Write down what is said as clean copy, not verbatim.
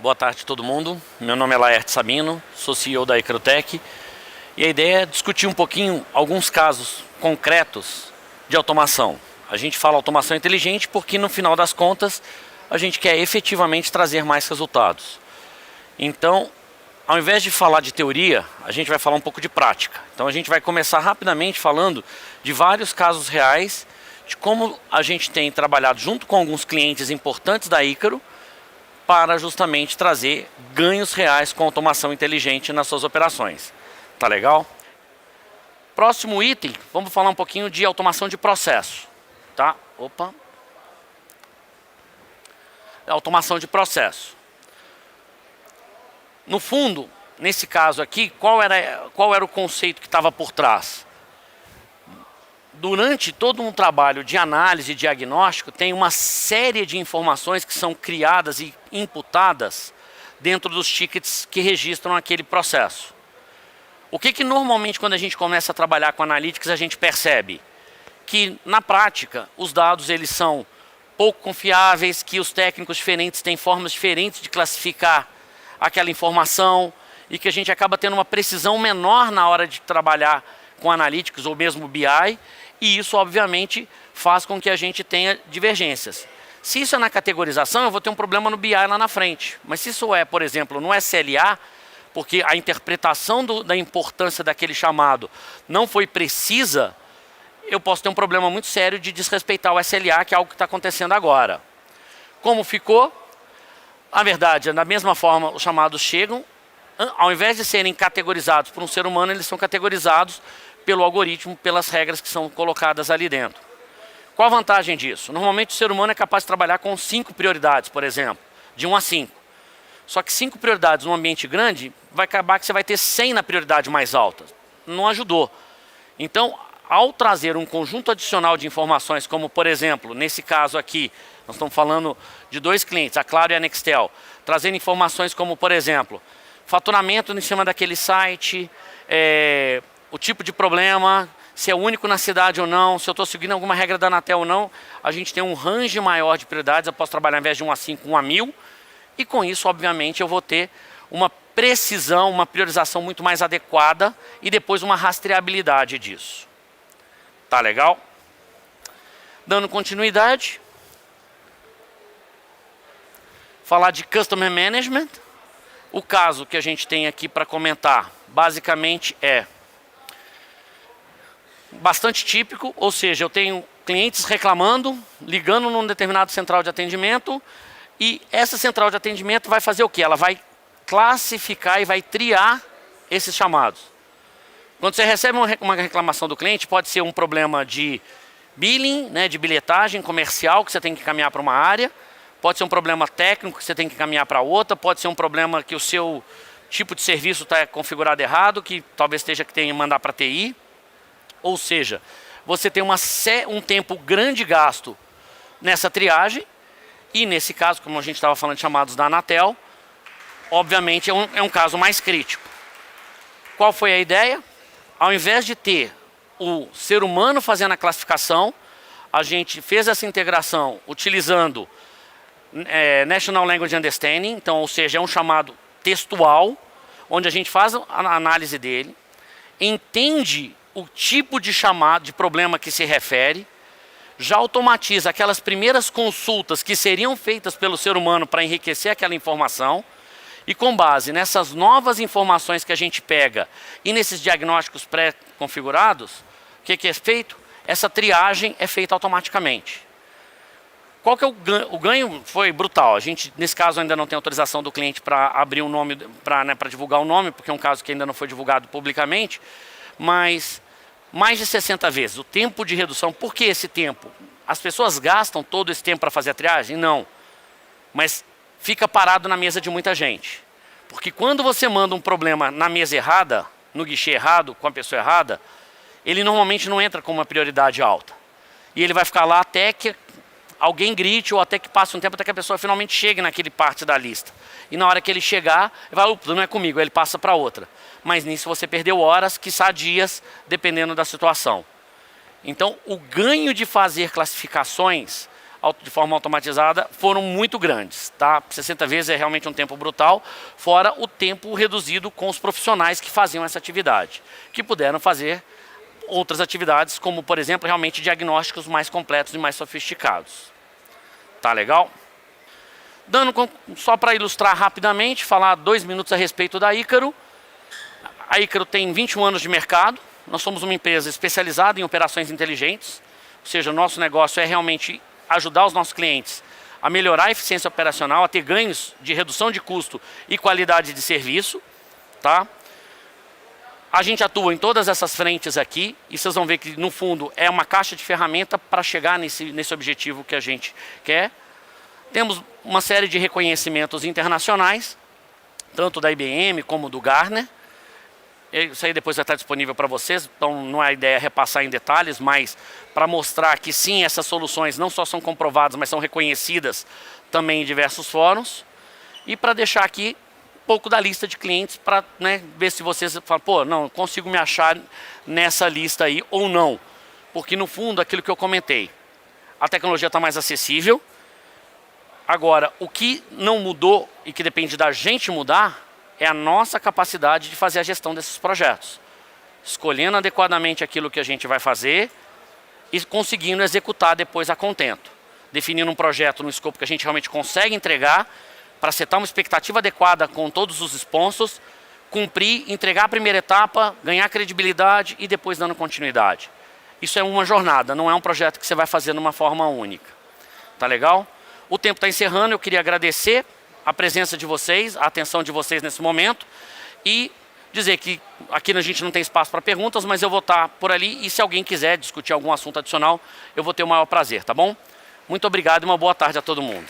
Boa tarde a todo mundo. Meu nome é Laerte Sabino, sou CEO da Icrotech e a ideia é discutir um pouquinho alguns casos concretos de automação. A gente fala automação inteligente porque no final das contas a gente quer efetivamente trazer mais resultados. Então, ao invés de falar de teoria, a gente vai falar um pouco de prática. Então a gente vai começar rapidamente falando de vários casos reais, de como a gente tem trabalhado junto com alguns clientes importantes da Icaro para justamente trazer ganhos reais com automação inteligente nas suas operações. Tá legal? Próximo item, vamos falar um pouquinho de automação de processo. Tá? Opa. Automação de processo. No fundo, nesse caso aqui, qual era o conceito que estava por trás? Durante todo um trabalho de análise e diagnóstico, tem uma série de informações que são criadas e imputadas dentro dos tickets que registram aquele processo. O que normalmente quando a gente começa a trabalhar com analytics a gente percebe? Que na prática os dados eles são pouco confiáveis, que os técnicos diferentes têm formas diferentes de classificar aquela informação e que a gente acaba tendo uma precisão menor na hora de trabalhar com analytics ou mesmo BI. E isso, obviamente, faz com que a gente tenha divergências. Se isso é na categorização, eu vou ter um problema no BI lá na frente. Mas se isso é, por exemplo, no SLA, porque a interpretação da importância daquele chamado não foi precisa, eu posso ter um problema muito sério de desrespeitar o SLA, que é algo que está acontecendo agora. Como ficou? A verdade é, da mesma forma, os chamados chegam, ao invés de serem categorizados por um ser humano, eles são categorizados pelo algoritmo, pelas regras que são colocadas ali dentro. Qual a vantagem disso? Normalmente o ser humano é capaz de trabalhar com 5 prioridades, por exemplo, de 1 a 5. Só que 5 prioridades num ambiente grande, vai acabar que você vai ter 100 na prioridade mais alta. Não ajudou. Então, ao trazer um conjunto adicional de informações, como por exemplo, nesse caso aqui, nós estamos falando de 2 clientes, a Claro e a Nextel, trazendo informações como, por exemplo, faturamento em cima daquele site, o tipo de problema, se é único na cidade ou não, se eu estou seguindo alguma regra da Anatel ou não, a gente tem um range maior de prioridades, eu posso trabalhar ao invés de 1 a 5, 1 a 1000, e com isso, obviamente, eu vou ter uma precisão, uma priorização muito mais adequada e depois uma rastreabilidade disso. Tá legal? Dando continuidade, falar de Customer Management. O caso que a gente tem aqui para comentar, basicamente é bastante típico, ou seja, eu tenho clientes reclamando, ligando num determinado central de atendimento e essa central de atendimento vai fazer o quê? Ela vai classificar e vai triar esses chamados. Quando você recebe uma reclamação do cliente, pode ser um problema de billing, né, de bilhetagem comercial que você tem que caminhar para uma área, pode ser um problema técnico que você tem que caminhar para outra, pode ser um problema que o seu tipo de serviço está configurado errado, que talvez esteja que tenha que mandar para TI. Ou seja, você tem um tempo grande gasto nessa triagem e nesse caso, como a gente estava falando de chamados da Anatel, obviamente é um caso mais crítico. Qual foi a ideia? Ao invés de ter o ser humano fazendo a classificação, a gente fez essa integração utilizando National Language Understanding, então, ou seja, é um chamado textual, onde a gente faz a análise dele, entende o tipo de chamado, de problema que se refere, já automatiza aquelas primeiras consultas que seriam feitas pelo ser humano para enriquecer aquela informação e com base nessas novas informações que a gente pega e nesses diagnósticos pré-configurados, o que é feito? Essa triagem é feita automaticamente. Qual que é o ganho? Foi brutal. A gente, nesse caso, ainda não tem autorização do cliente para abrir um nome, para divulgar o nome, porque é um caso que ainda não foi divulgado publicamente, mas mais de 60 vezes. O tempo de redução, por que esse tempo? As pessoas gastam todo esse tempo para fazer a triagem? Não. Mas fica parado na mesa de muita gente. Porque quando você manda um problema na mesa errada, no guichê errado, com a pessoa errada, ele normalmente não entra com uma prioridade alta. E ele vai ficar lá até que alguém grite ou até que passe um tempo, até que a pessoa finalmente chegue naquele parte da lista. E na hora que ele chegar, ele vai, não é comigo, aí ele passa para outra. Mas nisso você perdeu horas, quiçá dias, dependendo da situação. Então, o ganho de fazer classificações de forma automatizada foram muito grandes, tá? 60 vezes é realmente um tempo brutal, fora o tempo reduzido com os profissionais que faziam essa atividade, que puderam fazer outras atividades, como por exemplo, realmente diagnósticos mais completos e mais sofisticados. Tá legal? Só para ilustrar rapidamente, falar 2 minutos a respeito da Ícaro. A Ícaro tem 21 anos de mercado, nós somos uma empresa especializada em operações inteligentes, ou seja, o nosso negócio é realmente ajudar os nossos clientes a melhorar a eficiência operacional, a ter ganhos de redução de custo e qualidade de serviço, tá? A gente atua em todas essas frentes aqui e vocês vão ver que no fundo é uma caixa de ferramenta para chegar nesse objetivo que a gente quer. Temos uma série de reconhecimentos internacionais, tanto da IBM como do Gartner. Isso aí depois vai estar disponível para vocês, então não é a ideia repassar em detalhes, mas para mostrar que sim, essas soluções não só são comprovadas, mas são reconhecidas também em diversos fóruns. E para deixar aqui um pouco da lista de clientes para, né, ver se vocês falam, pô, não, consigo me achar nessa lista aí ou não. Porque no fundo, aquilo que eu comentei, a tecnologia está mais acessível. Agora, o que não mudou e que depende da gente mudar é a nossa capacidade de fazer a gestão desses projetos. Escolhendo adequadamente aquilo que a gente vai fazer e conseguindo executar depois a contento. Definindo um projeto no escopo que a gente realmente consegue entregar para setar uma expectativa adequada com todos os sponsors, cumprir, entregar a primeira etapa, ganhar credibilidade e depois dando continuidade. Isso é uma jornada, não é um projeto que você vai fazer numa forma única. Tá legal? O tempo está encerrando, eu queria agradecer a presença de vocês, a atenção de vocês nesse momento e dizer que aqui a gente não tem espaço para perguntas, mas eu vou estar por ali e se alguém quiser discutir algum assunto adicional, eu vou ter o maior prazer, tá bom? Muito obrigado e uma boa tarde a todo mundo.